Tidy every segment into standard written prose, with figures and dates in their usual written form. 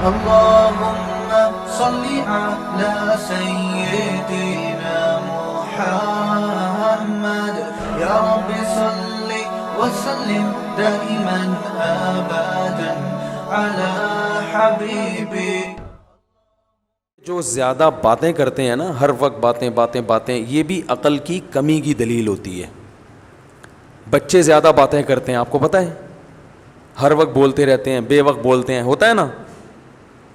اللهم صل على سيدنا محمد يا رب صل وسلم دائما ابدا على حبيبي. جو زیادہ باتیں کرتے ہیں نا، ہر وقت باتیں باتیں باتیں، یہ بھی عقل کی کمی کی دلیل ہوتی ہے. بچے زیادہ باتیں کرتے ہیں، آپ کو پتہ ہے، ہر وقت بولتے رہتے ہیں، بے وقت بولتے ہیں، ہوتا ہے نا.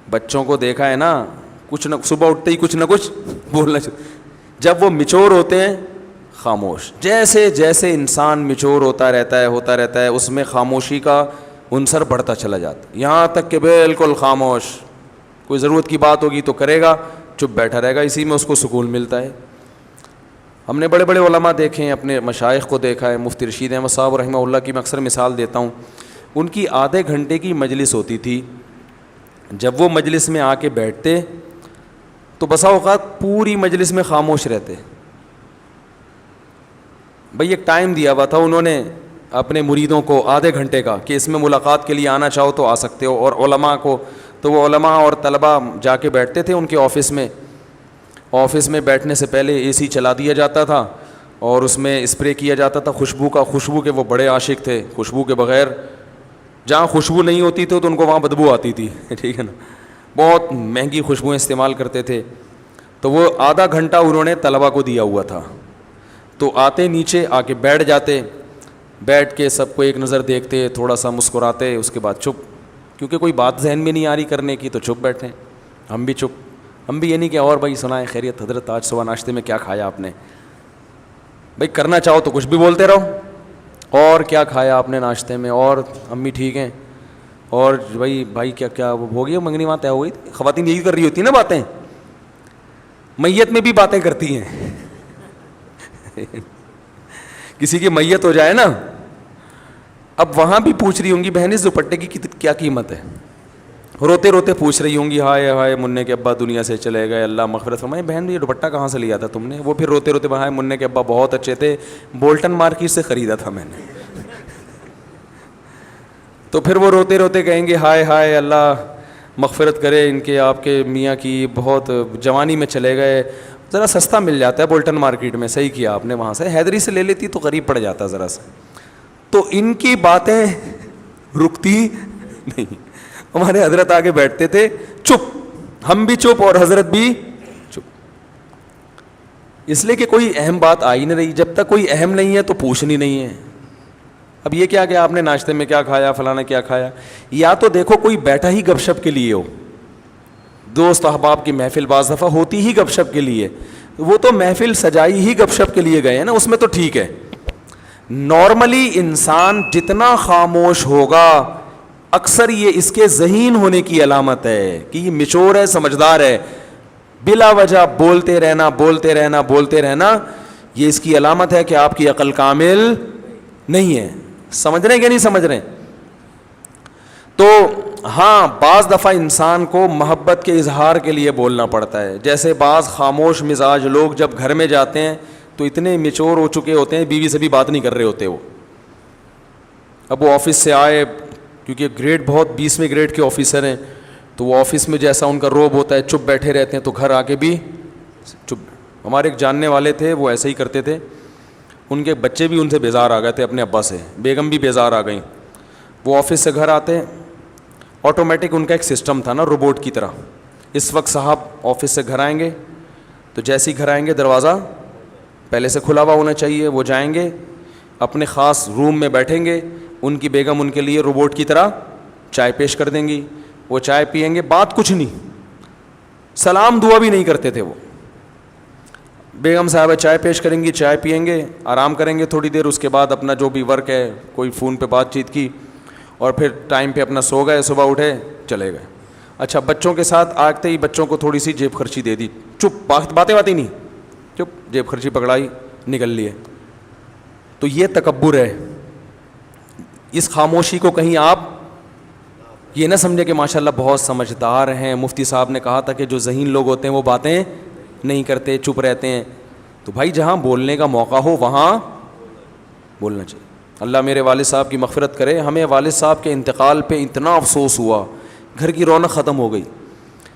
بچوں کو دیکھا ہے نا، کچھ نہ صبح اٹھتے ہی کچھ نہ کچھ بولنا چاہتے. جب وہ میچور ہوتے ہیں خاموش. جیسے جیسے انسان میچور ہوتا رہتا ہے اس میں خاموشی کا عنصر بڑھتا چلا جاتا ہے، یہاں تک کہ بالکل خاموش. کوئی ضرورت کی بات ہوگی تو کرے گا، چپ بیٹھا رہے گا، اسی میں اس کو سکون ملتا ہے. ہم نے بڑے بڑے علماء دیکھے ہیں، اپنے مشائخ کو دیکھا ہے. مفتی رشید احمد صاحب رحمہ اللہ کی میں اکثر مثال دیتا ہوں. ان کی آدھے گھنٹے کی مجلس ہوتی تھی. جب وہ مجلس میں آ کے بیٹھتے تو بسا اوقات پوری مجلس میں خاموش رہتے. بھئی ایک ٹائم دیا ہوا تھا انہوں نے اپنے مریدوں کو آدھے گھنٹے کا، کہ اس میں ملاقات کے لیے آنا چاہو تو آ سکتے ہو. اور علماء کو تو وہ علماء اور طلباء جا کے بیٹھتے تھے ان کے آفس میں. آفس میں بیٹھنے سے پہلے اے سی چلا دیا جاتا تھا اور اس میں اسپرے کیا جاتا تھا خوشبو کا. خوشبو کے وہ بڑے عاشق تھے، خوشبو کے بغیر جہاں خوشبو نہیں ہوتی تھی تو ان کو وہاں بدبو آتی تھی. ٹھیک ہے نا، بہت مہنگی خوشبوئیں استعمال کرتے تھے. تو وہ آدھا گھنٹہ انہوں نے طلباء کو دیا ہوا تھا. تو آتے نیچے آ کے بیٹھ جاتے، بیٹھ کے سب کو ایک نظر دیکھتے، تھوڑا سا مسکراتے، اس کے بعد چپ. کیونکہ کوئی بات ذہن میں نہیں آ رہی کرنے کی تو چپ بیٹھے. ہم بھی چپ. ہم بھی یہ نہیں کہ اور بھائی سنائیں خیریت حضرت آج صبح ناشتے میں کیا کھایا آپ نے. بھائی کرنا چاہو تو کچھ بھی بولتے رہو، اور کیا کھایا آپ نے ناشتے میں، اور امی ٹھیک ہیں، اور بھائی کیا ہو گیا منگنی وہاں طے ہو گئی. خواتین یہی کر رہی ہوتی ہیں نا باتیں. میت میں بھی باتیں کرتی ہیں. کسی کی میت ہو جائے نا، اب وہاں بھی پوچھ رہی ہوں گی بہن اس دوپٹے کی کیا قیمت ہے. روتے روتے پوچھ رہی ہوں گی ہائے ہائے منع کے ابا دنیا سے چلے گئے، اللہ مغفرت فرمائے. بہن یہ دوپٹہ کہاں سے لیا تھا تم نے؟ وہ پھر روتے روتے ہائے منع کے ابا بہت اچھے تھے، بولٹن مارکیٹ سے خریدا تھا میں نے. تو پھر وہ روتے روتے کہیں گے ہائے ہائے اللہ مغفرت کرے ان کے آپ کے میاں کی، بہت جوانی میں چلے گئے. ذرا سستا مل جاتا ہے بولٹن مارکیٹ میں، صحیح کیا آپ نے، وہاں سے حیدری سے لے لیتی تو قریب پڑ جاتا ذرا سا. تو ان کی باتیں رکتی نہیں. ہمارے حضرت آگے بیٹھتے تھے چپ، ہم بھی چپ اور حضرت بھی چپ. اس لیے کہ کوئی اہم بات آئی نہیں رہی. جب تک کوئی اہم نہیں ہے تو پوچھنی نہیں ہے. اب یہ کیا کہ آپ نے ناشتے میں کیا کھایا، فلانا کیا کھایا. یا تو دیکھو کوئی بیٹھا ہی گپ شپ کے لیے ہو، دوست احباب کی محفل بعض دفعہ ہوتی ہی گپ شپ کے لیے، وہ تو محفل سجائی ہی گپ شپ کے لیے گئے ہیں نا، اس میں تو ٹھیک ہے. نارملی انسان جتنا خاموش ہوگا اکثر یہ اس کے ذہین ہونے کی علامت ہے کہ یہ میچور ہے، سمجھدار ہے. بلا وجہ بولتے رہنا یہ اس کی علامت ہے کہ آپ کی عقل کامل نہیں ہے. سمجھ رہے ہیں کہ نہیں سمجھ رہے ہیں؟ تو ہاں بعض دفعہ انسان کو محبت کے اظہار کے لیے بولنا پڑتا ہے. جیسے بعض خاموش مزاج لوگ جب گھر میں جاتے ہیں تو اتنے میچور ہو چکے ہوتے ہیں، بیوی سے بھی بات نہیں کر رہے ہوتے. وہ اب وہ آفس سے آئے، کیونکہ گریڈ بہت 20ویں گریڈ کے آفیسر ہیں، تو وہ آفس میں جیسا ان کا روب ہوتا ہے چپ بیٹھے رہتے ہیں، تو گھر آ کے بھی چپ. ہمارے ایک جاننے والے تھے وہ ایسے ہی کرتے تھے. ان کے بچے بھی ان سے بیزار آ گئے تھے اپنے ابا سے، بیگم بھی بیزار آ گئیں. وہ آفس سے گھر آتے، آٹومیٹک ان کا ایک سسٹم تھا نا روبوٹ کی طرح. اس وقت صاحب آفس سے گھر آئیں گے تو جیسے ہی گھر آئیں گے دروازہ پہلے سے کھلا ہوا ہونا چاہیے. وہ جائیں گے اپنے خاص روم میں بیٹھیں گے، ان کی بیگم ان کے لیے روبوٹ کی طرح چائے پیش کر دیں گی. وہ چائے پئیں گے، بات کچھ نہیں، سلام دعا بھی نہیں کرتے تھے. وہ بیگم صاحبہ چائے پیش کریں گی، چائے پئیں گے، آرام کریں گے تھوڑی دیر. اس کے بعد اپنا جو بھی ورک ہے، کوئی فون پہ بات چیت کی، اور پھر ٹائم پہ اپنا سو گئے، صبح اٹھے چلے گئے. اچھا بچوں کے ساتھ آتے ہی بچوں کو تھوڑی سی جیب خرچی دے دی، چپ، باتیں نہیں، چپ، جیب خرچی پکڑائی، نکل لیے. تو یہ تکبر ہے. اس خاموشی کو کہیں آپ یہ نہ سمجھے کہ ماشاءاللہ بہت سمجھدار ہیں. مفتی صاحب نے کہا تھا کہ جو ذہین لوگ ہوتے ہیں وہ باتیں نہیں کرتے، چپ رہتے ہیں. تو بھائی جہاں بولنے کا موقع ہو وہاں بولنا چاہیے. اللہ میرے والد صاحب کی مغفرت کرے. ہمیں والد صاحب کے انتقال پہ اتنا افسوس ہوا گھر کی رونق ختم ہو گئی.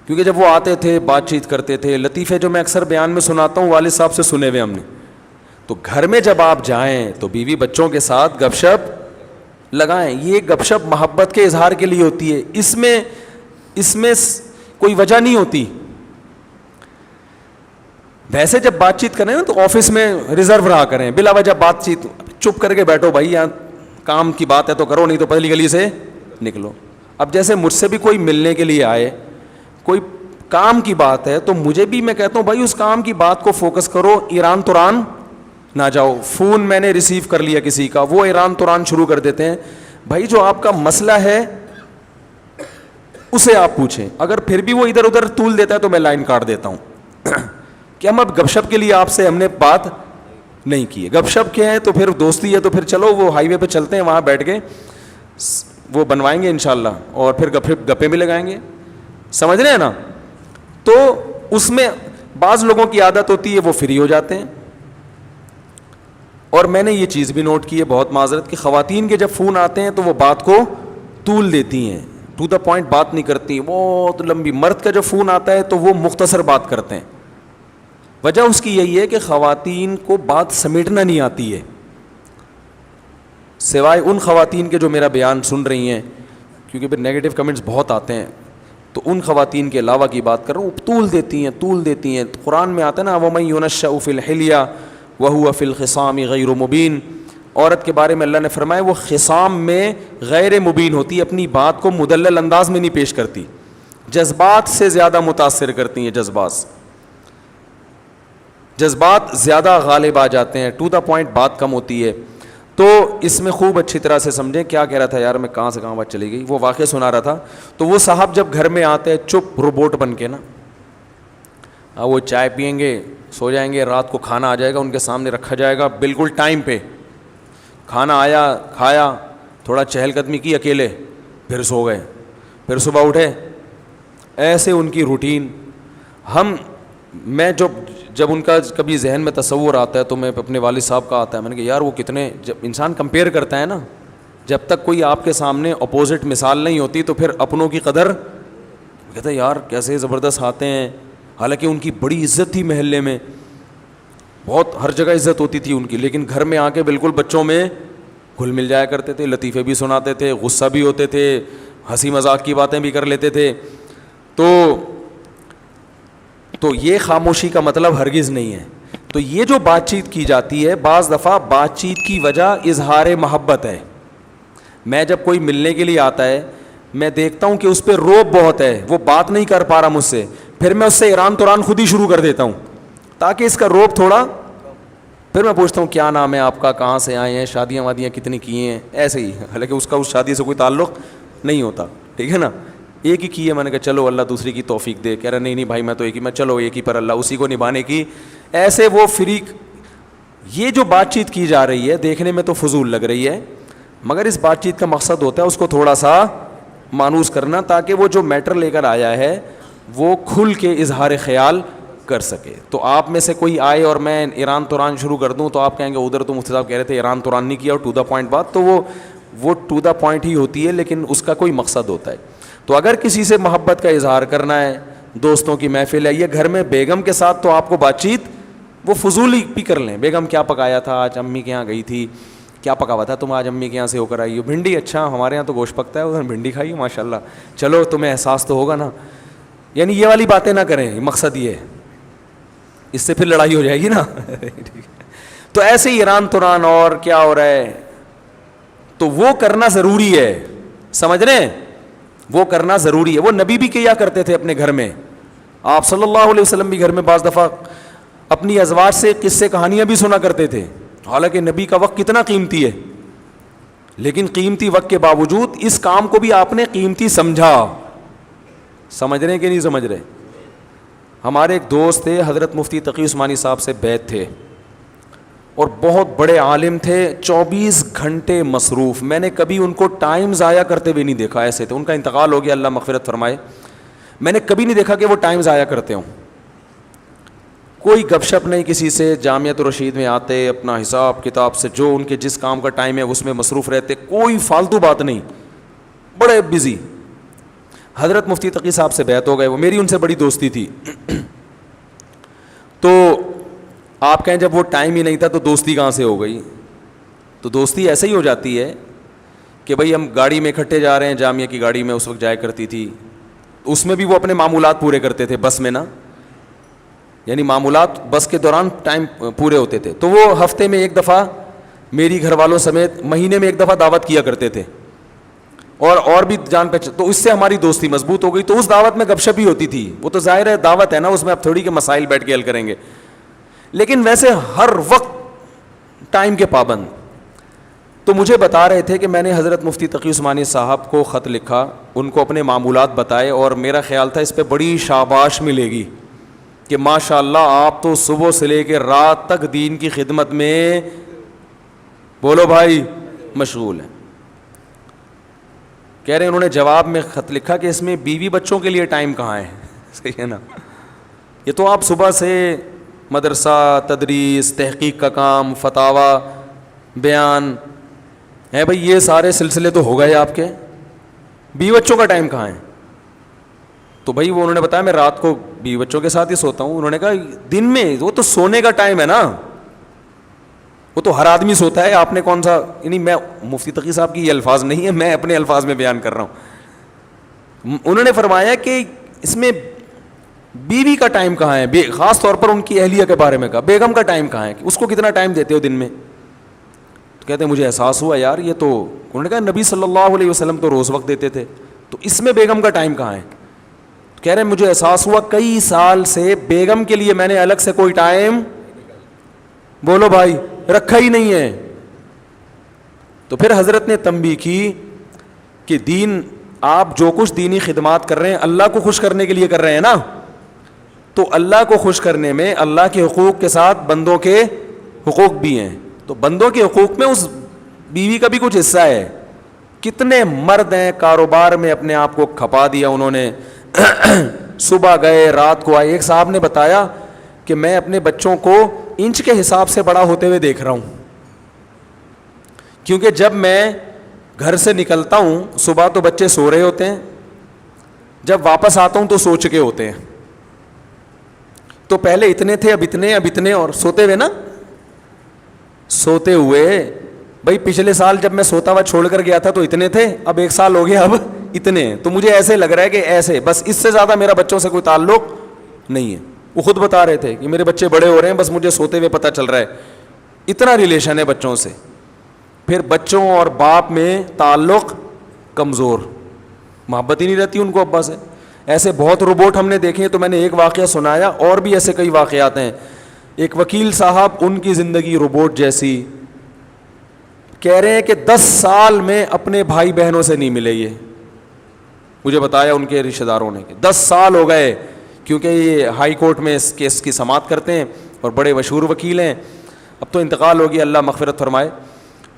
کیونکہ جب وہ آتے تھے بات چیت کرتے تھے, لطیفے جو میں اکثر بیان میں سناتا ہوں والد صاحب سے سنے ہوئے ہم نے, تو گھر میں جب آپ جائیں تو بیوی بچوں کے ساتھ گپ شپ لگائیں. یہ گپ شپ محبت کے اظہار کے لیے ہوتی ہے, اس میں کوئی وجہ نہیں ہوتی. ویسے جب بات چیت کریں نا تو آفس میں ریزرو رہا کریں, بلا وجہ بات چیت چپ کر کے بیٹھو بھائی, یہاں کام کی بات ہے تو کرو, نہیں تو پہلی گلی سے نکلو. اب جیسے مجھ سے بھی کوئی ملنے کے لیے آئے, کوئی کام کی بات ہے, تو مجھے بھی میں کہتا ہوں بھائی اس کام کی بات کو فوکس کرو, ایران توران نہ جاؤ. فون میں نے ریسیو کر لیا کسی کا, وہ ایران توران شروع کر دیتے ہیں. بھائی جو آپ کا مسئلہ ہے اسے آپ پوچھیں, اگر پھر بھی وہ ادھر ادھر طول دیتا ہے تو میں لائن کاٹ دیتا ہوں کہ ہم اب گپ شپ کے لیے آپ سے ہم نے بات نہیں کی ہے. گپ شپ کیا ہے تو پھر دوستی ہے, تو پھر چلو وہ ہائی وے پہ چلتے ہیں, وہاں بیٹھ کے وہ بنوائیں گے انشاءاللہ, اور پھر گپیں بھی لگائیں گے. سمجھ رہے ہیں نا؟ تو اس میں بعض لوگوں کی عادت ہوتی ہے وہ فری ہو جاتے ہیں. اور میں نے یہ چیز بھی نوٹ کی ہے, بہت معذرت, کہ خواتین کے جب فون آتے ہیں تو وہ بات کو طول دیتی ہیں, ٹو دا پوائنٹ بات نہیں کرتی, بہت لمبی. مرد کا جب فون آتا ہے تو وہ مختصر بات کرتے ہیں. وجہ اس کی یہی ہے کہ خواتین کو بات سمیٹنا نہیں آتی ہے, سوائے ان خواتین کے جو میرا بیان سن رہی ہیں, کیونکہ پھر نیگیٹو کمنٹس بہت آتے ہیں, تو ان خواتین کے علاوہ کی بات کر رہا ہوں, طول دیتی ہیں. قرآن میں آتا ہے نا, وَمَن يُنَشَّأُ فِي الْحِلْيَةِ وَهُوَ فِي الْخِصَامِ غَيْرُ مُبِينٍ. عورت کے بارے میں اللہ نے فرمایا وہ خصام میں غیر مبین ہوتی ہے, اپنی بات کو مدلل انداز میں نہیں پیش کرتی, جذبات سے زیادہ متاثر کرتی ہیں, جذبات زیادہ غالب آ جاتے ہیں, ٹو دا پوائنٹ بات کم ہوتی ہے. تو اس میں خوب اچھی طرح سے سمجھیں. کیا کہہ رہا تھا یار میں, کہاں سے کہاں بات چلی گئی, وہ واقعہ سنا رہا تھا. تو وہ صاحب جب گھر میں آتے ہیں چپ روبوٹ بن کے نا, وہ چائے پئیں گے, سو جائیں گے, رات کو کھانا آ جائے گا ان کے سامنے رکھا جائے گا بالکل ٹائم پہ, کھانا آیا کھایا, تھوڑا چہل قدمی کی اکیلے, پھر سو گئے, پھر صبح اٹھے. ایسے ان کی روٹین. میں جب ان کا کبھی ذہن میں تصور آتا ہے تو میں اپنے والد صاحب کا آتا ہے, میں نے کہا یار وہ کتنے, جب انسان کمپیئر کرتا ہے نا, جب تک کوئی آپ کے سامنے اپوزٹ مثال نہیں ہوتی تو پھر اپنوں کی قدر کہتا ہے یار کیسے زبردست آتے ہیں. حالانکہ ان کی بڑی عزت تھی محلے میں, بہت ہر جگہ عزت ہوتی تھی ان کی, لیکن گھر میں آ کے بالکل بچوں میں گھل مل جایا کرتے تھے, لطیفے بھی سناتے تھے, غصہ بھی ہوتے تھے, ہنسی مذاق کی باتیں بھی کر لیتے تھے. تو یہ خاموشی کا مطلب ہرگز نہیں ہے. تو یہ جو بات چیت کی جاتی ہے, بعض دفعہ بات چیت کی وجہ اظہار محبت ہے. میں جب کوئی ملنے کے لیے آتا ہے, میں دیکھتا ہوں کہ اس پہ روب بہت ہے, وہ بات نہیں کر پا رہا مجھ سے, پھر میں اس سے ایران توران خود ہی شروع کر دیتا ہوں تاکہ اس کا روب تھوڑا. پھر میں پوچھتا ہوں کیا نام ہے آپ کا, کہاں سے آئے ہیں, شادیاں وادیاں کتنی کی ہیں, ایسے ہی, حالانکہ اس کا اس شادی سے کوئی تعلق نہیں ہوتا, ٹھیک ہے نا, ایک ہی کی ہے. میں نے کہا چلو اللہ دوسری کی توفیق دے. کہہ رہا نہیں بھائی میں تو ایک ہی, میں چلو ایک ہی پر اللہ اسی کو نبھانے کی. ایسے وہ فریق. یہ جو بات چیت کی جا رہی ہے دیکھنے میں تو فضول لگ رہی ہے, مگر اس بات چیت کا مقصد ہوتا ہے اس کو تھوڑا سا مانوس کرنا, تاکہ وہ جو میٹر لے کر آیا ہے وہ کھل کے اظہار خیال کر سکے. تو آپ میں سے کوئی آئے اور میں ایران توران شروع کر دوں تو آپ کہیں گے ادھر تو مفتی صاحب کہہ رہے تھے ایران توران نہیں کیا, اور ٹو دا پوائنٹ بات, تو وہ ٹو دا پوائنٹ ہی ہوتی ہے, لیکن اس کا کوئی مقصد ہوتا ہے. تو اگر کسی سے محبت کا اظہار کرنا ہے, دوستوں کی محفل ہے, یہ گھر میں بیگم کے ساتھ, تو آپ کو بات چیت وہ فضول ہی بھی کر لیں. بیگم کیا پکایا تھا آج, امی کے یہاں گئی تھی, کیا پکا ہوا تھا تم آج امی کے یہاں سے ہو کر آئی ہو, بھنڈی, اچھا ہمارے یہاں تو گوشت پکتا ہے, ادھر بھنڈی کھائی ماشاء اللہ, چلو تمہیں احساس تو ہوگا نا. یعنی یہ والی باتیں نہ کریں, مقصد یہ ہے, اس سے پھر لڑائی ہو جائے گی نا. تو ایسے ہی ایران توران اور کیا ہو رہا ہے, تو وہ کرنا ضروری ہے, سمجھ رہے ہیں, وہ کرنا ضروری ہے. وہ نبی بھی کیا کرتے تھے اپنے گھر میں, آپ صلی اللہ علیہ وسلم بھی گھر میں بعض دفعہ اپنی ازواج سے قصے کہانیاں بھی سنا کرتے تھے. حالانکہ نبی کا وقت کتنا قیمتی ہے, لیکن قیمتی وقت کے باوجود اس کام کو بھی آپ نے قیمتی سمجھا. سمجھ رہے ہیں کہ نہیں سمجھ رہے؟ ہمارے ایک دوست تھے, حضرت مفتی تقی عثمانی صاحب سے بیعت تھے, اور بہت بڑے عالم تھے, 24 گھنٹے مصروف. میں نے کبھی ان کو ٹائم ضائع کرتے ہوئے نہیں دیکھا. ایسے تھے, ان کا انتقال ہو گیا, اللہ مغفرت فرمائے. میں نے کبھی نہیں دیکھا کہ وہ ٹائم ضائع کرتے ہوں. کوئی گپ شپ نہیں کسی سے, جامعۃ الرشید میں آتے, اپنا حساب کتاب سے جو ان کے جس کام کا ٹائم ہے اس میں مصروف رہتے, کوئی فالتو بات نہیں, بڑے بزی. حضرت مفتی تقی صاحب سے بیعت ہو گئے, وہ میری ان سے بڑی دوستی تھی. تو آپ کہیں جب وہ ٹائم ہی نہیں تھا تو دوستی کہاں سے ہو گئی؟ تو دوستی ایسے ہی ہو جاتی ہے کہ بھائی ہم گاڑی میں اکٹھے جا رہے ہیں, جامعہ کی گاڑی میں اس وقت جایا کرتی تھی, اس میں بھی وہ اپنے معمولات پورے کرتے تھے بس میں نا, یعنی معمولات بس کے دوران ٹائم پورے ہوتے تھے. تو وہ ہفتے میں ایک دفعہ میری گھر والوں سمیت مہینے میں ایک دفعہ دعوت کیا کرتے تھے, اور بھی جان پہچان, تو اس سے ہماری دوستی مضبوط ہو گئی. تو اس دعوت میں گپ شپ ہی ہوتی تھی, وہ تو ظاہر ہے دعوت ہے نا, اس میں آپ تھوڑی کے مسائل بیٹھ کے حل کریں گے, لیکن ویسے ہر وقت ٹائم کے پابند. تو مجھے بتا رہے تھے کہ میں نے حضرت مفتی تقی عثمانی صاحب کو خط لکھا, ان کو اپنے معمولات بتائے, اور میرا خیال تھا اس پہ بڑی شاباش ملے گی کہ ماشاء اللہ آپ تو صبح سے لے کے رات تک دین کی خدمت میں, بولو بھائی, مشغول ہیں. کہہ رہے ہیں انہوں نے جواب میں خط لکھا کہ اس میں بیوی بچوں کے لیے ٹائم کہاں ہے. صحیح ہے نا, یہ تو آپ صبح سے مدرسہ, تدریس, تحقیق کا کام, فتاوی, بیان ہے بھائی, یہ سارے سلسلے تو ہو گئے آپ کے, بیوی بچوں کا ٹائم کہاں ہے؟ تو بھائی وہ انہوں نے بتایا میں رات کو بیوی بچوں کے ساتھ ہی سوتا ہوں. انہوں نے کہا دن میں وہ تو سونے کا ٹائم ہے نا, وہ تو ہر آدمی سوتا ہے, آپ نے کون سا, یعنی میں مفتی تقی صاحب کی یہ الفاظ نہیں ہے, میں اپنے الفاظ میں بیان کر رہا ہوں. انہوں نے فرمایا کہ اس میں بیوی کا ٹائم کہاں ہے, خاص طور پر ان کی اہلیہ کے بارے میں کہا, بیگم کا ٹائم کہاں ہے, اس کو کتنا ٹائم دیتے ہو دن میں؟ تو کہتے ہیں مجھے احساس ہوا یار یہ تو, انہوں نے کہا نبی صلی اللہ علیہ وسلم تو روز وقت دیتے تھے, تو اس میں بیگم کا ٹائم کہاں ہے؟ کہہ رہے ہیں مجھے احساس ہوا کئی سال سے بیگم کے لیے میں نے الگ سے کوئی ٹائم, بولو بھائی, رکھا ہی نہیں ہے. تو پھر حضرت نے تنبیہ کی کہ دین, آپ جو کچھ دینی خدمات کر رہے ہیں اللہ کو خوش کرنے کے لیے کر رہے ہیں نا, تو اللہ کو خوش کرنے میں اللہ کے حقوق کے ساتھ بندوں کے حقوق بھی ہیں. تو بندوں کے حقوق میں اس بیوی کا بھی کچھ حصہ ہے. کتنے مرد ہیں کاروبار میں اپنے آپ کو کھپا دیا انہوں نے, صبح گئے رات کو آئے. ایک صاحب نے بتایا کہ میں اپنے بچوں کو انچ کے حساب سے بڑا ہوتے ہوئے دیکھ رہا ہوں, کیونکہ جب میں گھر سے نکلتا ہوں صبح تو بچے سو رہے ہوتے ہیں, جب واپس آتا ہوں تو سو چکے ہوتے ہیں. تو پہلے اتنے تھے, اب اتنے, اب اتنے, اور سوتے ہوئے نا, سوتے ہوئے. بھائی پچھلے سال جب میں سوتا ہوا چھوڑ کر گیا تھا تو اتنے تھے, اب ایک سال ہو گیا اب اتنے. تو مجھے ایسے لگ رہا ہے کہ ایسے بس, اس سے زیادہ میرا بچوں سے کوئی تعلق نہیں ہے. وہ خود بتا رہے تھے کہ میرے بچے بڑے ہو رہے ہیں, بس مجھے سوتے ہوئے پتہ چل رہا ہے, اتنا ریلیشن ہے بچوں سے. پھر بچوں اور باپ میں تعلق کمزور, محبت ہی نہیں رہتی ان کو ابا سے. ایسے بہت روبوٹ ہم نے دیکھے. تو میں نے ایک واقعہ سنایا, اور بھی ایسے کئی واقعات ہیں. ایک وکیل صاحب, ان کی زندگی روبوٹ جیسی, کہہ رہے ہیں کہ 10 سال میں اپنے بھائی بہنوں سے نہیں ملے. یہ مجھے بتایا ان کے رشتہ داروں نے کہ 10 سال ہو گئے, کیونکہ یہ ہائی کورٹ میں اس کیس کی سماعت کرتے ہیں اور بڑے مشہور وکیل ہیں. اب تو انتقال ہو گیا, اللہ مغفرت فرمائے.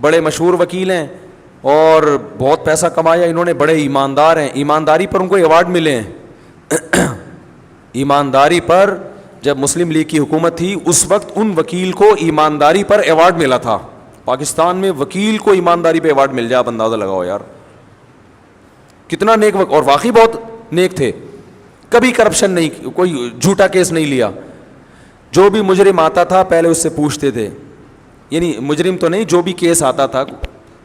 بڑے مشہور وکیل ہیں اور بہت پیسہ کمایا انہوں نے, بڑے ایماندار ہیں. ایمانداری پر ان کو ایوارڈ ملے ہیں. ایمانداری پر, جب مسلم لیگ کی حکومت تھی اس وقت ان وکیل کو ایمانداری پر ایوارڈ ملا تھا. پاکستان میں وکیل کو ایمانداری پہ ایوارڈ مل جائے, آپ اندازہ لگاؤ یار کتنا نیک اور واقعی بہت نیک تھے. کبھی کرپشن نہیں, کوئی جھوٹا کیس نہیں لیا. جو بھی مجرم آتا تھا پہلے اس سے پوچھتے تھے, یعنی مجرم تو نہیں, جو بھی کیس آتا تھا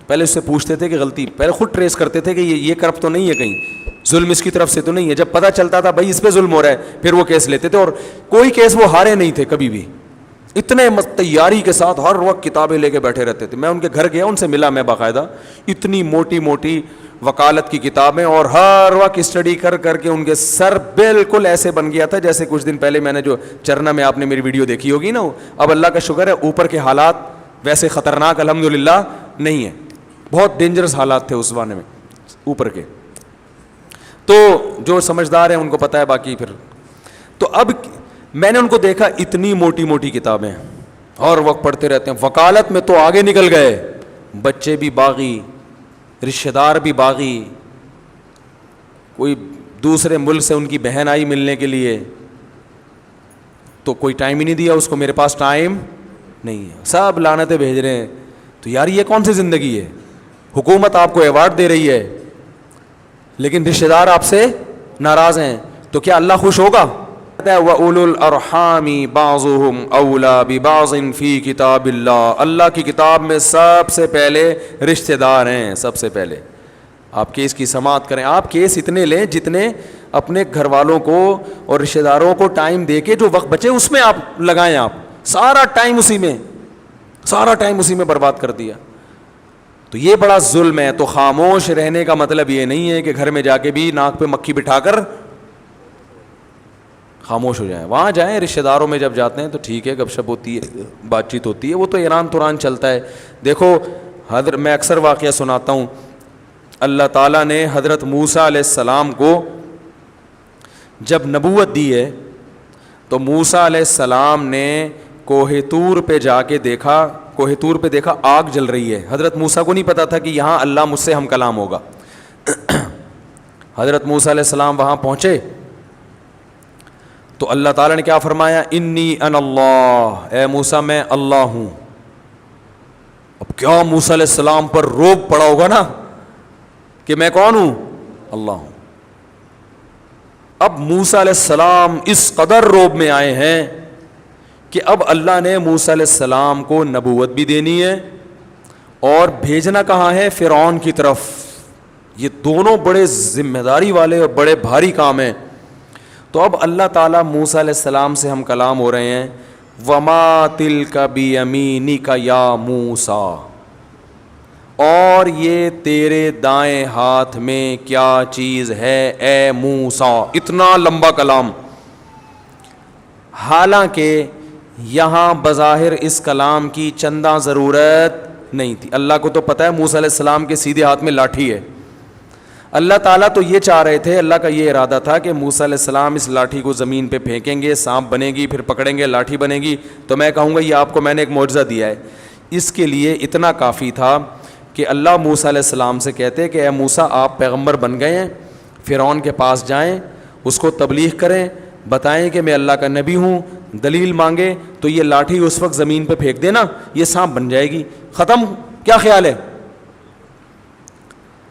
پہلے اس سے پوچھتے تھے کہ غلطی, پہلے خود ٹریس کرتے تھے کہ یہ کرپٹ تو نہیں ہے, کہیں ظلم اس کی طرف سے تو نہیں ہے. جب پتہ چلتا تھا بھائی اس پہ ظلم ہو رہا ہے, پھر وہ کیس لیتے تھے. اور کوئی کیس وہ ہارے نہیں تھے کبھی بھی, اتنے تیاری کے ساتھ ہر وقت کتابیں لے کے بیٹھے رہتے تھے. میں ان کے گھر گیا, ان سے ملا میں باقاعدہ, اتنی موٹی موٹی وکالت کی کتابیں, اور ہر وقت اسٹڈی کر کر کے ان کے سر بالکل ایسے بن گیا تھا جیسے کچھ دن پہلے میں نے جو چرنا میں آپ نے میری ویڈیو دیکھی ہوگی نا. اب اللہ کا شکر ہے اوپر کے حالات ویسے خطرناک الحمدللہ نہیں ہے, بہت ڈینجرس حالات تھے اس زمانے میں اوپر کے. تو جو سمجھدار ہیں ان کو پتہ ہے, باقی پھر تو اب میں نے ان کو دیکھا اتنی موٹی موٹی کتابیں اور وقت پڑھتے رہتے ہیں. وکالت میں تو آگے نکل گئے, بچے بھی باغی, رشتہ دار بھی باغی. کوئی دوسرے ملک سے ان کی بہن آئی ملنے کے لیے تو کوئی ٹائم ہی نہیں دیا اس کو, میرے پاس ٹائم نہیں ہے, سب لعنتیں بھیج رہے ہیں. تو یار یہ کون سی زندگی ہے؟ حکومت آپ کو ایوارڈ دے رہی ہے, لیکن رشتہ دار آپ سے ناراض ہیں تو کیا اللہ خوش ہوگا؟ وَأُولُو الْأَرْحَامِ بَعْضُهُمْ أَوْلَى بِبَعْضٍ فِي كِتَابِ اللَّهِ، اللہ کی کتاب میں سب سے پہلے رشتہ دار ہیں، سب سے پہلے۔ آپ کیس کی سماعت کریں، آپ کیس اتنے لیں جتنے اپنے گھر والوں کو اور رشتہ داروں کو ٹائم دے کے جو وقت بچے اس میں آپ لگائیں، آپ سارا ٹائم اسی میں برباد کر دیا تو یہ بڑا ظلم ہے۔ تو خاموش رہنے کا مطلب یہ نہیں ہے کہ گھر میں جا کے بھی ناک پہ مکھی بٹھا کر خاموش ہو جائیں، وہاں جائیں، رشتہ داروں میں جب جاتے ہیں تو ٹھیک ہے، گپ شپ ہوتی ہے، بات چیت ہوتی ہے، وہ تو ایران توران چلتا ہے۔ دیکھو میں اکثر واقعہ سناتا ہوں، اللہ تعالیٰ نے حضرت موسیٰ علیہ السلام کو جب نبوت دی ہے تو موسیٰ علیہ السلام نے کوہ طور پہ جا کے دیکھا، کوہ طور پہ دیکھا آگ جل رہی ہے۔ حضرت موسیٰ کو نہیں پتا تھا کہ یہاں اللہ مجھ سے ہم کلام ہوگا۔ حضرت موسیٰ علیہ السلام وہاں پہنچے تو اللہ تعالیٰ نے کیا فرمایا؟ انی انا اللہ، اے موسیٰ میں اللہ ہوں۔ اب کیا موسیٰ علیہ السلام پر روب پڑا ہوگا نا کہ میں کون ہوں؟ اللہ ہوں۔ اب موسیٰ علیہ السلام اس قدر روب میں آئے ہیں کہ اب اللہ نے موسیٰ علیہ السلام کو نبوت بھی دینی ہے اور بھیجنا کہاں ہے؟ فرعون کی طرف۔ یہ دونوں بڑے ذمہ داری والے اور بڑے بھاری کام ہیں۔ تو اب اللہ تعالیٰ موسیٰ علیہ السلام سے ہم کلام ہو رہے ہیں، وَمَا تِلْكَ بِيَمِينِكَ يَا مُوسَىٰ، اور یہ تیرے دائیں ہاتھ میں کیا چیز ہے اے موسیٰ۔ اتنا لمبا کلام، حالانکہ یہاں بظاہر اس کلام کی چندہ ضرورت نہیں تھی۔ اللہ کو تو پتہ ہے موسیٰ علیہ السلام کے سیدھے ہاتھ میں لاٹھی ہے۔ اللہ تعالیٰ تو یہ چاہ رہے تھے، اللہ کا یہ ارادہ تھا کہ موسیٰ علیہ السلام اس لاٹھی کو زمین پہ پھینکیں گے، سانپ بنے گی، پھر پکڑیں گے، لاٹھی بنے گی، تو میں کہوں گا یہ آپ کو میں نے ایک معجزہ دیا ہے۔ اس کے لیے اتنا کافی تھا کہ اللہ موسیٰ علیہ السلام سے کہتے کہ اے موسیٰ آپ پیغمبر بن گئے ہیں، فرعون کے پاس جائیں، اس کو تبلیغ کریں، بتائیں کہ میں اللہ کا نبی ہوں، دلیل مانگے تو یہ لاٹھی اس وقت زمین پہ پھینک دینا، یہ سانپ بن جائے گی، ختم۔ کیا خیال ہے؟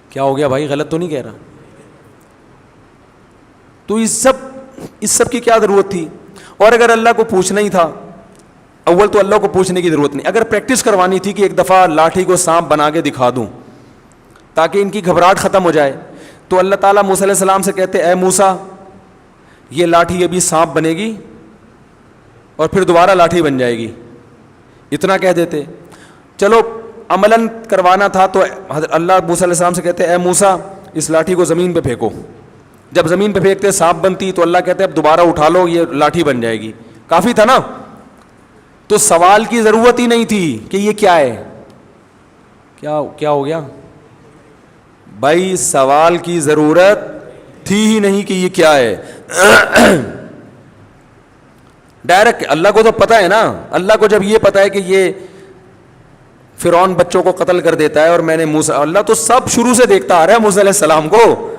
کیا ہو گیا بھائی؟ غلط تو نہیں کہہ رہا؟ تو اس سب کی کیا ضرورت تھی؟ اور اگر اللہ کو پوچھنا ہی تھا، اول تو اللہ کو پوچھنے کی ضرورت نہیں، اگر پریکٹس کروانی تھی کہ ایک دفعہ لاٹھی کو سانپ بنا کے دکھا دوں تاکہ ان کی گھبراہٹ ختم ہو جائے، تو اللہ تعالیٰ موسیٰ علیہ السلام سے کہتے اے موسیٰ یہ لاٹھی ابھی سانپ بنے گی اور پھر دوبارہ لاٹھی بن جائے گی، اتنا کہہ دیتے۔ چلو عملاً کروانا تھا تو اللہ موسیٰ علیہ السلام سے کہتے اے موسیٰ اس لاٹھی کو زمین پہ پھینکو، جب زمین پہ پھینکتے سانپ بنتی تو اللہ کہتے اب دوبارہ اٹھا لو یہ لاٹھی بن جائے گی، کافی تھا نا؟ تو سوال کی ضرورت ہی نہیں تھی کہ یہ کیا ہے۔ کیا ہو گیا بھائی؟ سوال کی ضرورت تھی ہی نہیں کہ یہ کیا ہے۔ ڈائریکٹ اللہ کو تو پتہ ہے نا، اللہ کو جب یہ پتہ ہے کہ یہ فرعون بچوں کو قتل کر دیتا ہے اور میں نے موسیٰ، اللہ تو سب شروع سے دیکھتا آ رہا ہے موسیٰ علیہ السلام کو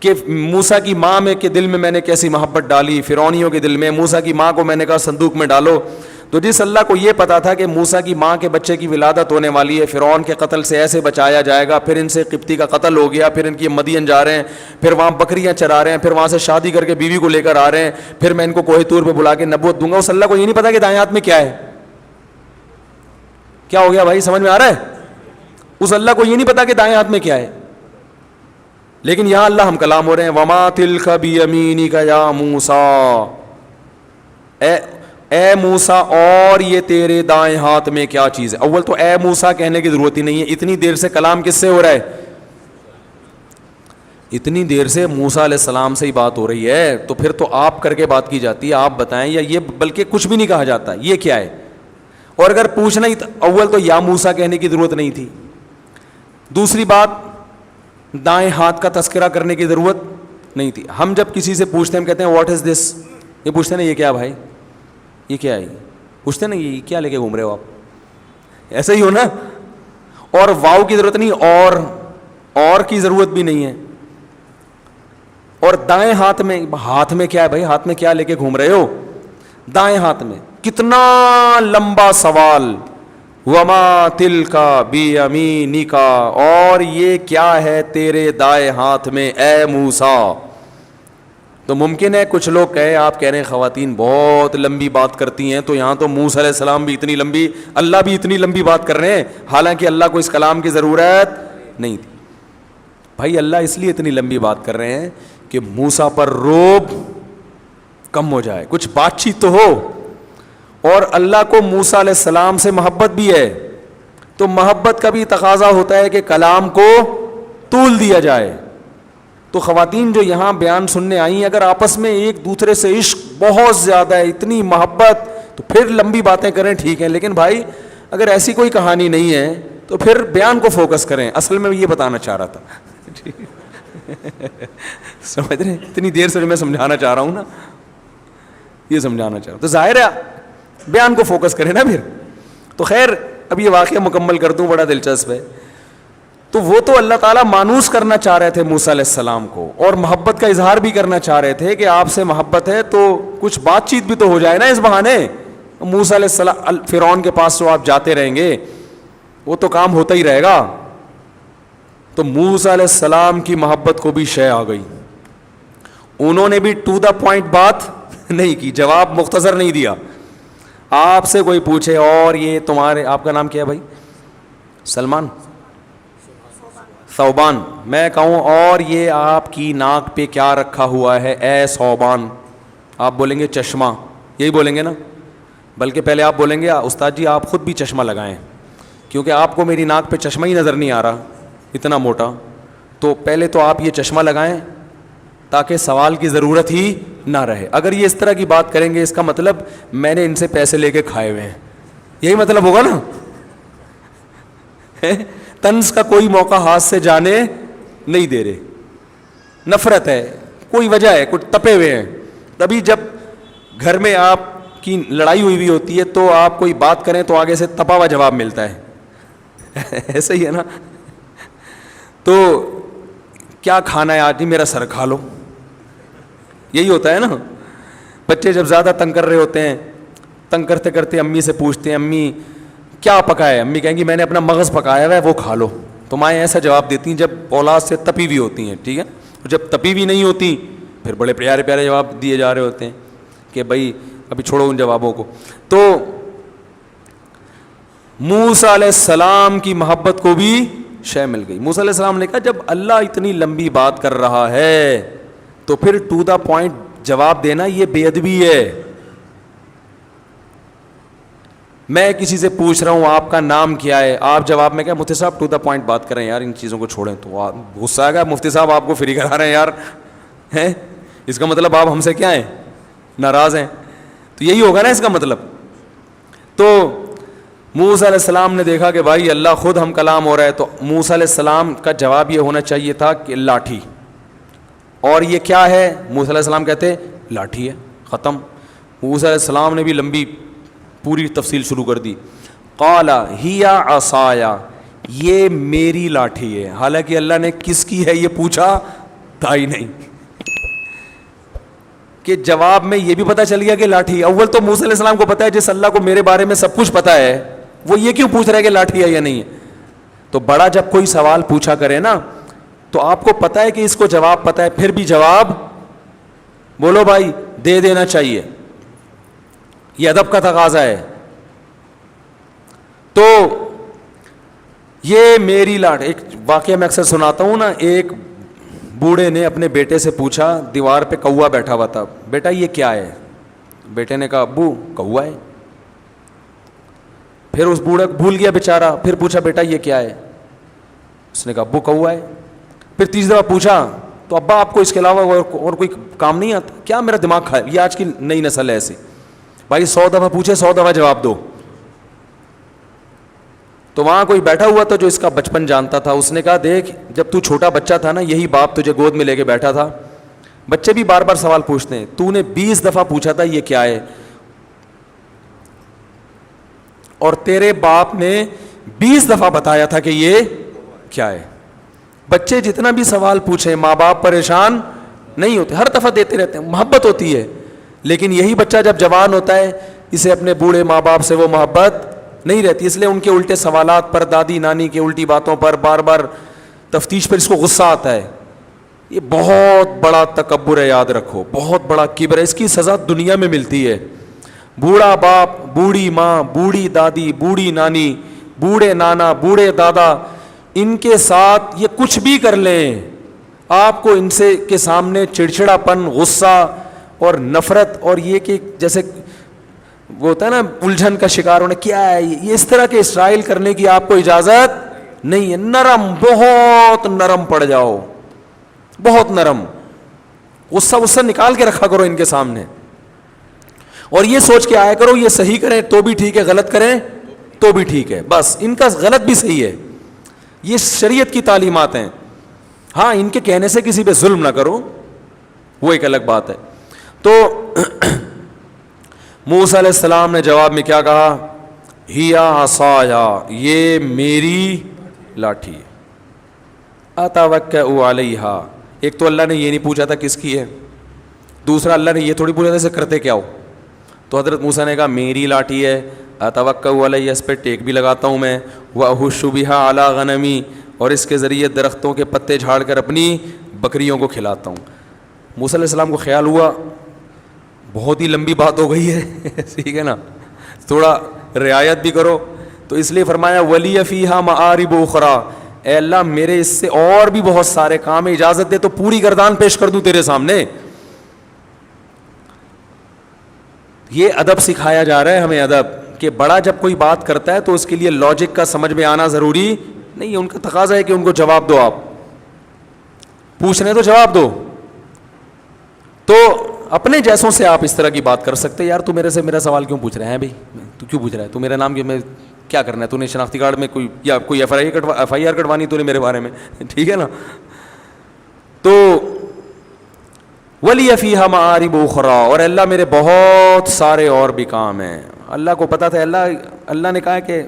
کہ موسیٰ کی ماں میں کے دل میں نے کیسی محبت ڈالی، فرعونیوں کے دل میں۔ موسیٰ کی ماں کو میں نے کہا صندوق میں ڈالو۔ تو جس اللہ کو یہ پتا تھا کہ موسیٰ کی ماں کے بچے کی ولادت ہونے والی ہے، فرعون کے قتل سے ایسے بچایا جائے گا، پھر ان سے قبطی کا قتل ہو گیا، پھر ان کی مدین جا رہے ہیں، پھر وہاں بکریاں چرا رہے ہیں، پھر وہاں سے شادی کر کے بیوی کو لے کر آ رہے ہیں، پھر میں ان کو کوہ طور پہ بلا کے نبوت دوں گا، اس اللہ کو یہ نہیں پتا کہ دائیں ہاتھ میں کیا ہے۔ کیا ہو گیا بھائی؟ سمجھ میں آ رہا ہے؟ اس اللہ کو یہ نہیں پتا کہ دائیں ہاتھ میں کیا ہے، لیکن یہاں اللہ ہم کلام ہو رہے ہیں، وما تلک بیمینک یا موسیٰ، اے موسیٰ اور یہ تیرے دائیں ہاتھ میں کیا چیز ہے۔ اول تو اے موسیٰ کہنے کی ضرورت ہی نہیں ہے، اتنی دیر سے کلام کس سے ہو رہا ہے؟ اتنی دیر سے موسیٰ علیہ السلام سے ہی بات ہو رہی ہے، تو پھر تو آپ کر کے بات کی جاتی ہے، آپ بتائیں، یا یہ بلکہ کچھ بھی نہیں کہا جاتا یہ کیا ہے۔ اور اگر پوچھنا ہی اول تو یا موسیٰ کہنے کی ضرورت نہیں تھی۔ دوسری بات، دائیں ہاتھ کا تذکرہ کرنے کی ضرورت نہیں تھی۔ ہم جب کسی سے پوچھتے ہیں ہم کہتے ہیں واٹ از دس، یہ پوچھتے ہیں نا یہ کیا بھائی، یہ کیا ہے، پوچھتے ہیں نا یہ کیا لے کے گھوم رہے ہو آپ، ایسا ہی ہو نا۔ اور واو کی ضرورت نہیں، اور کی ضرورت بھی نہیں ہے۔ اور دائیں ہاتھ میں کیا ہے بھائی، ہاتھ میں کیا لے کے گھوم رہے ہو؟ دائیں ہاتھ میں کتنا لمبا سوال، وما تلکا بیمینکا، اور یہ کیا ہے تیرے دائیں ہاتھ میں اے موسیٰ. تو ممکن ہے کچھ لوگ کہے آپ کہہ رہے ہیں خواتین بہت لمبی بات کرتی ہیں، تو یہاں تو موسیٰ علیہ السلام بھی اتنی لمبی، اللہ بھی اتنی لمبی بات کر رہے ہیں، حالانکہ اللہ کو اس کلام کی ضرورت نہیں تھی. بھائی اللہ اس لیے اتنی لمبی بات کر رہے ہیں کہ موسیٰ پر روب کم ہو جائے، کچھ بات چیت تو ہو. اور اللہ کو موسیٰ علیہ السلام سے محبت بھی ہے، تو محبت کا بھی تقاضا ہوتا ہے کہ کلام کو طول دیا جائے. تو خواتین جو یہاں بیان سننے آئی ہیں، اگر آپس میں ایک دوسرے سے عشق بہت زیادہ ہے، اتنی محبت، تو پھر لمبی باتیں کریں ٹھیک ہے، لیکن بھائی اگر ایسی کوئی کہانی نہیں ہے تو پھر بیان کو فوکس کریں. اصل میں یہ بتانا چاہ رہا تھا سمجھ رہے ہیں؟ اتنی دیر سے میں سمجھانا چاہ رہا ہوں نا، یہ سمجھانا چاہ رہا ہوں، تو ظاہر ہے بیان کو فوکس کریں نا پھر. تو خیر اب یہ واقعہ مکمل کر دوں، بڑا دلچسپ ہے. تو وہ تو اللہ تعالیٰ مانوس کرنا چاہ رہے تھے موسیٰ علیہ السلام کو، اور محبت کا اظہار بھی کرنا چاہ رہے تھے کہ آپ سے محبت ہے تو کچھ بات چیت بھی تو ہو جائے نا اس بہانے. موسیٰ علیہ السلام فرعون کے پاس تو آپ جاتے رہیں گے، وہ تو کام ہوتا ہی رہے گا. تو موسیٰ علیہ السلام کی محبت کو بھی شے آ گئی، انہوں نے بھی ٹو دا پوائنٹ بات نہیں کی، جواب مختصر نہیں دیا. آپ سے کوئی پوچھے اور یہ تمہارے، آپ کا نام کیا ہے بھائی؟ سلمان، ثوبان. میں کہوں اور یہ آپ کی ناک پہ کیا رکھا ہوا ہے اے ثوبان؟ آپ بولیں گے چشمہ، یہی بولیں گے نا؟ بلکہ پہلے آپ بولیں گے استاد جی آپ خود بھی چشمہ لگائیں، کیونکہ آپ کو میری ناک پہ چشمہ ہی نظر نہیں آ رہا اتنا موٹا. تو پہلے تو آپ یہ چشمہ لگائیں تاکہ سوال کی ضرورت ہی نہ رہے. اگر یہ اس طرح کی بات کریں گے اس کا مطلب میں نے ان سے پیسے لے کے کھائے ہوئے ہیں، یہی مطلب ہوگا نا. طنز کا کوئی موقع ہاتھ سے جانے نہیں دے رہے، نفرت ہے، کوئی وجہ ہے، کچھ تپے ہوئے ہیں. تبھی جب گھر میں آپ کی لڑائی ہوئی بھی ہوتی ہے تو آپ کوئی بات کریں تو آگے سے تپا ہوا جواب ملتا ہے ایسا ہی ہے نا. تو کیا کھانا ہے آج؟ میرا سر کھا لو، یہی ہوتا ہے نا. بچے جب زیادہ تنگ کر رہے ہوتے ہیں، تنگ کرتے کرتے امی سے پوچھتے ہیں امی کیا پکا ہے؟ امی کہیں گی میں نے اپنا مغز پکایا ہوا ہے وہ کھا لو. تو مائیں ایسا جواب دیتی ہیں جب اولاد سے تپی ہوئی ہوتی ہیں، ٹھیک ہے. اور جب تپی ہوئی نہیں ہوتی پھر بڑے پیارے پیارے جواب دیے جا رہے ہوتے ہیں کہ بھائی ابھی چھوڑو ان جوابوں کو. تو موسیٰ علیہ السلام کی محبت کو بھی شے مل گئی. موسیٰ علیہ السلام نے کہا جب اللہ اتنی لمبی بات کر رہا ہے تو پھر ٹو دا پوائنٹ جواب دینا یہ بے ادبی ہے. میں کسی سے پوچھ رہا ہوں آپ کا نام کیا ہے، آپ جواب میں کیا مفتی صاحب ٹو دا پوائنٹ بات کریں یار، ان چیزوں کو چھوڑیں. تو غصہ آئے گا مفتی صاحب آپ کو فری کرا رہے ہیں یار، ہیں اس کا مطلب آپ ہم سے کیا ہیں، ناراض ہیں. تو یہی ہوگا نا اس کا مطلب. تو موسیٰ علیہ السلام نے دیکھا کہ بھائی اللہ خود ہم کلام ہو رہا ہے، تو موسیٰ علیہ السلام کا جواب یہ ہونا چاہیے تھا کہ لاٹھی. اور یہ کیا ہے؟ موسیٰ علیہ السلام کہتے لاٹھی ہے، ختم. موسیٰ علیہ السلام نے بھی لمبی پوری تفصیل شروع کر دی. قال ہی عصایا، یہ میری لاٹھی ہے. حالانکہ اللہ نے کس کی ہے یہ پوچھا تھا ہی نہیں، کہ جواب میں یہ بھی پتہ چل گیا کہ لاٹھی. اول تو موسیٰ علیہ السلام کو پتا ہے جس اللہ کو میرے بارے میں سب کچھ پتا ہے وہ یہ کیوں پوچھ رہا ہے کہ لاٹھی ہے یا نہیں ہے. تو بڑا جب کوئی سوال پوچھا کرے نا تو آپ کو پتا ہے کہ اس کو جواب پتا ہے، پھر بھی جواب بولو بھائی دے دینا چاہیے، یہ ادب کا تقاضا ہے. تو یہ میری لاٹھی. ایک واقعہ میں اکثر سناتا ہوں نا، ایک بوڑھے نے اپنے بیٹے سے پوچھا، دیوار پہ کوا بیٹھا ہوا تھا، بیٹا یہ کیا ہے؟ بیٹے نے کہا ابو کوا ہے. پھر اس بوڑھے بھول گیا بیچارہ، پھر پوچھا بیٹا یہ کیا ہے؟ اس نے کہا ابو کوا ہے. پھر تیسری دفعہ پوچھا تو ابا آپ کو اس کے علاوہ اور کوئی کام نہیں آتا کیا؟ میرا دماغ کھائے. یہ آج کی نئی نسل ہے ایسی، بھائی 100 دفعہ پوچھے 100 دفعہ جواب دو. تو وہاں کوئی بیٹھا ہوا تھا جو اس کا بچپن جانتا تھا. اس نے کہا دیکھ جب تو چھوٹا بچہ تھا نا یہی باپ تجھے گود میں لے کے بیٹھا تھا. بچے بھی بار بار سوال پوچھتے ہیں، تو نے 20 دفعہ پوچھا تھا یہ کیا ہے، اور تیرے باپ نے 20 دفعہ بتایا تھا کہ یہ کیا ہے. بچے جتنا بھی سوال پوچھیں ماں باپ پریشان نہیں ہوتے، ہر دفعہ دیتے رہتے ہیں، محبت ہوتی ہے. لیکن یہی بچہ جب جوان ہوتا ہے اسے اپنے بوڑھے ماں باپ سے وہ محبت نہیں رہتی, اس لیے ان کے الٹے سوالات پر, دادی نانی کے الٹی باتوں پر بار بار تفتیش پر اس کو غصہ آتا ہے. یہ بہت بڑا تکبر ہے, یاد رکھو, بہت بڑا کبر ہے. اس کی سزا دنیا میں ملتی ہے. بوڑھا باپ, بوڑھی ماں, بوڑھی دادی, بوڑھی نانی, بوڑھے نانا, بوڑھے دادا, ان کے ساتھ یہ کچھ بھی کر لیں, آپ کو ان سے کے سامنے چڑچڑا پن, غصہ اور نفرت, اور یہ کہ جیسے وہ ہوتا ہے نا الجھن کا شکار ہونا, کیا ہے یہ, اس طرح کے اسرائیل کرنے کی آپ کو اجازت نہیں ہے. نرم, بہت نرم پڑ جاؤ, بہت نرم, غصہ نکال کے رکھا کرو ان کے سامنے, اور یہ سوچ کے آیا کرو یہ صحیح کریں تو بھی ٹھیک ہے, غلط کریں تو بھی ٹھیک ہے, بس ان کا غلط بھی صحیح ہے. یہ شریعت کی تعلیمات ہیں. ہاں, ان کے کہنے سے کسی پہ ظلم نہ کرو, وہ ایک الگ بات ہے. تو موسیٰ علیہ السلام نے جواب میں کیا کہا؟ ہیا عصایا, یہ میری لاٹھی ہے, اتوکئ علیہا. ایک تو اللہ نے یہ نہیں پوچھا تھا کس کی ہے, دوسرا اللہ نے یہ تھوڑی پوچھا تھا اسے کرتے کیا ہو. تو حضرت موسیٰ نے کہا میری لاٹھی ہے, اتوکئ علیہ, اس پہ ٹیک بھی لگاتا ہوں میں, واہش بہا علی غنمی, اور اس کے ذریعے درختوں کے پتے جھاڑ کر اپنی بکریوں کو کھلاتا ہوں. موسیٰ علیہ السلام کو خیال ہوا بہت ہی لمبی بات ہو گئی ہے, ٹھیک ہے نا, تھوڑا رعایت بھی کرو, تو اس لیے فرمایا ولی فیہا معارب اخری, اے اللہ میرے اس سے اور بھی بہت سارے کام ہیں, اجازت دے تو پوری گردان پیش کر دوں تیرے سامنے. یہ ادب سکھایا جا رہا ہے ہمیں, ادب, کہ بڑا جب کوئی بات کرتا ہے تو اس کے لیے لاجک کا سمجھ میں آنا ضروری نہیں ہے. ان کا تقاضا ہے کہ ان کو جواب دو, آپ پوچھ رہے ہیں تو جواب دو. تو اپنے جیسوں سے آپ اس طرح کی بات کر سکتے, یار تو میرے سے میرا سوال کیوں پوچھ رہے ہیں بھائی, تو کیوں پوچھ رہا ہے, تو میرا نام کیا کرنا ہے, تو نے شناختی کارڈ میں کوئی یا کوئی ایف آئی آر کٹوانی تو نے میرے بارے میں, ٹھیک ہے نا. تو ولی فیہا معارب اخری, اور اللہ میرے بہت سارے اور بھی کام ہیں. اللہ کو پتا تھا, اللہ نے کہا کہ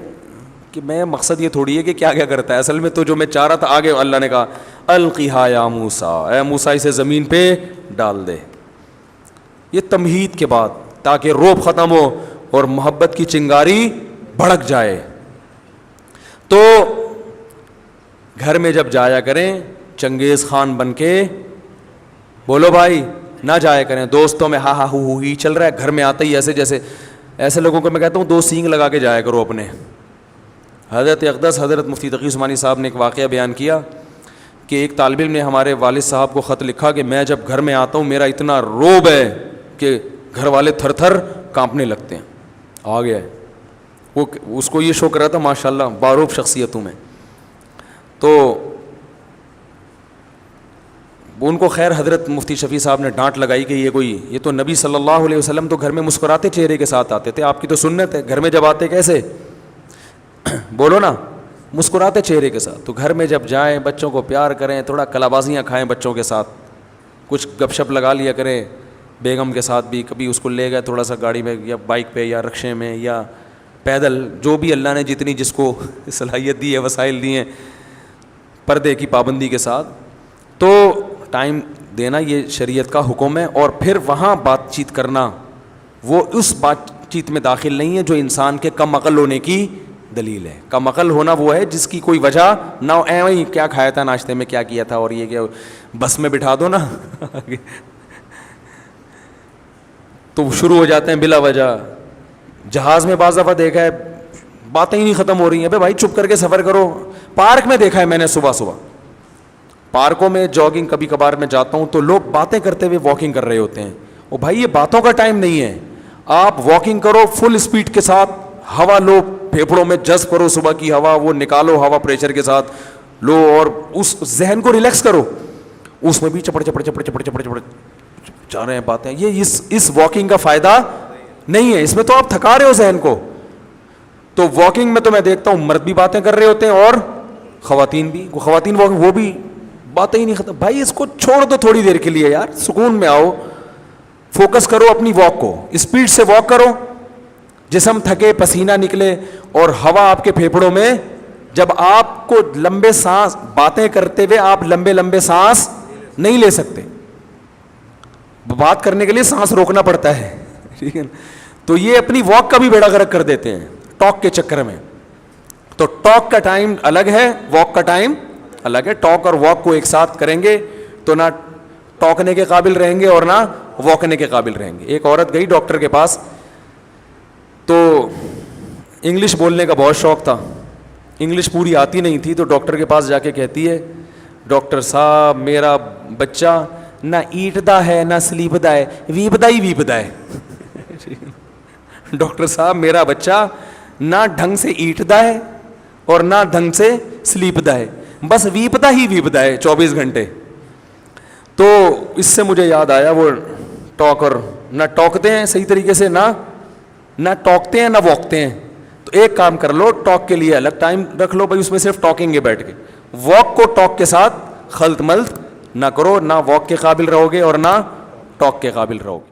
میں مقصد یہ تھوڑی ہے کہ کیا کیا کرتا ہے, اصل میں تو جو میں چاہ رہا تھا آگے, اللہ نے کہا القیہا یا موسیٰ, اے موسیٰ اسے زمین پہ ڈال دے. یہ تمہید کے بعد, تاکہ روب ختم ہو اور محبت کی چنگاری بھڑک جائے. تو گھر میں جب جایا کریں چنگیز خان بن کے, بولو بھائی, نہ جایا کریں دوستوں میں ہا ہا ہو ہی چل رہا ہے, گھر میں آتے ہی ایسے جیسے, ایسے لوگوں کو میں کہتا ہوں 2 سینگ لگا کے جایا کرو اپنے. حضرت اقدس حضرت مفتی تقی عثمانی صاحب نے ایک واقعہ بیان کیا کہ ایک طالب علم نے ہمارے والد صاحب کو خط لکھا کہ میں جب گھر میں آتا ہوں میرا اتنا روب ہے کہ گھر والے تھر تھر کانپنے لگتے ہیں. آ گیا ہے وہ, اس کو یہ شو کر رہا تھا ماشاءاللہ باروب شخصیتوں میں. تو ان کو خیر حضرت مفتی شفیع صاحب نے ڈانٹ لگائی کہ یہ تو نبی صلی اللہ علیہ وسلم تو گھر میں مسکراتے چہرے کے ساتھ آتے تھے, آپ کی تو سنت ہے, گھر میں جب آتے کیسے, بولو نا, مسکراتے چہرے کے ساتھ. تو گھر میں جب جائیں بچوں کو پیار کریں, تھوڑا کلابازیاں کھائیں بچوں کے ساتھ, کچھ گپ شپ لگا لیا کریں بیگم کے ساتھ بھی, کبھی اس کو لے گئے تھوڑا سا گاڑی میں یا بائک پہ یا رکشے میں یا پیدل, جو بھی اللہ نے جتنی جس کو صلاحیت دی ہے, وسائل دی ہیں, پردے کی پابندی کے ساتھ. تو ٹائم دینا یہ شریعت کا حکم ہے, اور پھر وہاں بات چیت کرنا وہ اس بات چیت میں داخل نہیں ہے جو انسان کے کم عقل ہونے کی دلیل ہے. کم عقل ہونا وہ ہے جس کی کوئی وجہ نہ ہو, ایویں کیا کھایا تھا ناشتے میں, کیا کیا تھا, اور یہ کیا, بس میں بٹھا دو نا تو شروع ہو جاتے ہیں بلا وجہ. جہاز میں بعض دفعہ دیکھا ہے باتیں ہی نہیں ختم ہو رہی ہیں, بھائی چپ کر کے سفر کرو. پارک میں دیکھا ہے میں نے, صبح پارکوں میں جاگنگ کبھی کبھار میں جاتا ہوں تو لوگ باتیں کرتے ہوئے واکنگ کر رہے ہوتے ہیں. او بھائی یہ باتوں کا ٹائم نہیں ہے, آپ واکنگ کرو فل اسپیڈ کے ساتھ, ہوا لو, پھیپھڑوں میں جذب کرو صبح کی ہوا, وہ نکالو ہوا پریشر کے ساتھ لو, اور اس ذہن کو ریلیکس کرو. اس میں بھی چپڑ جا رہے ہیں باتیں, یہ اس واکنگ کا فائدہ نہیں ہے, اس میں تو آپ تھکا رہے ہو ذہن کو. تو واکنگ میں تو میں دیکھتا ہوں مرد بھی باتیں کر رہے ہوتے ہیں اور خواتین بھی, وہ بھی باتیں ہی نہیں ختم. بھائی اس کو چھوڑ دو تھوڑی دیر کے لیے یار, سکون میں آؤ, فوکس کرو اپنی واک کو, اسپیڈ سے واک کرو, جسم تھکے, پسینہ نکلے, اور ہوا آپ کے پھیپھڑوں میں. جب آپ کو لمبے سانس, باتیں کرتے ہوئے آپ لمبے سانس نہیں لے سکتے, بات کرنے کے لیے سانس روکنا پڑتا ہے, ٹھیک ہے. تو یہ اپنی واک کا بھی بیڑا غرق کر دیتے ہیں. ٹاک کے چکر میں. تو ٹاک کا ٹائم الگ ہے, واک کا ٹائم الگ ہے. ٹاک اور واک کو ایک ساتھ کریں گے تو نہ ٹاکنے کے قابل رہیں گے اور نہ واکنے کے قابل رہیں گے. ایک عورت گئی ڈاکٹر کے پاس, تو انگلش بولنے کا بہت شوق تھا, انگلش پوری آتی نہیں تھی, تو ڈاکٹر کے پاس جا کے کہتی ہے, ڈاکٹر صاحب میرا بچہ نہ ایٹدا ہے نہ سلیپدا ہے, ویپدا ہی ویپدا ہے. ڈاکٹر صاحب میرا بچہ نہ ڈھنگ سے ایٹدا ہے اور نہ ڈھنگ سے سلیپدا ہے, بس ویپدا ہی ویپدا ہے 24 گھنٹے. تو اس سے مجھے یاد آیا وہ ٹاکر نہ ٹاکتے ہیں صحیح طریقے سے, نہ ٹاکتے ہیں نہ واکتے ہیں. تو ایک کام کر لو, ٹاک کے لیے الگ ٹائم رکھ لو بھائی, اس میں صرف ٹاکنگ ہے بیٹھ کے. واک کو ٹاک کے ساتھ خلط ملط نہ کرو, نہ واک کے قابل رہو گے اور نہ ٹاک کے قابل رہو گے.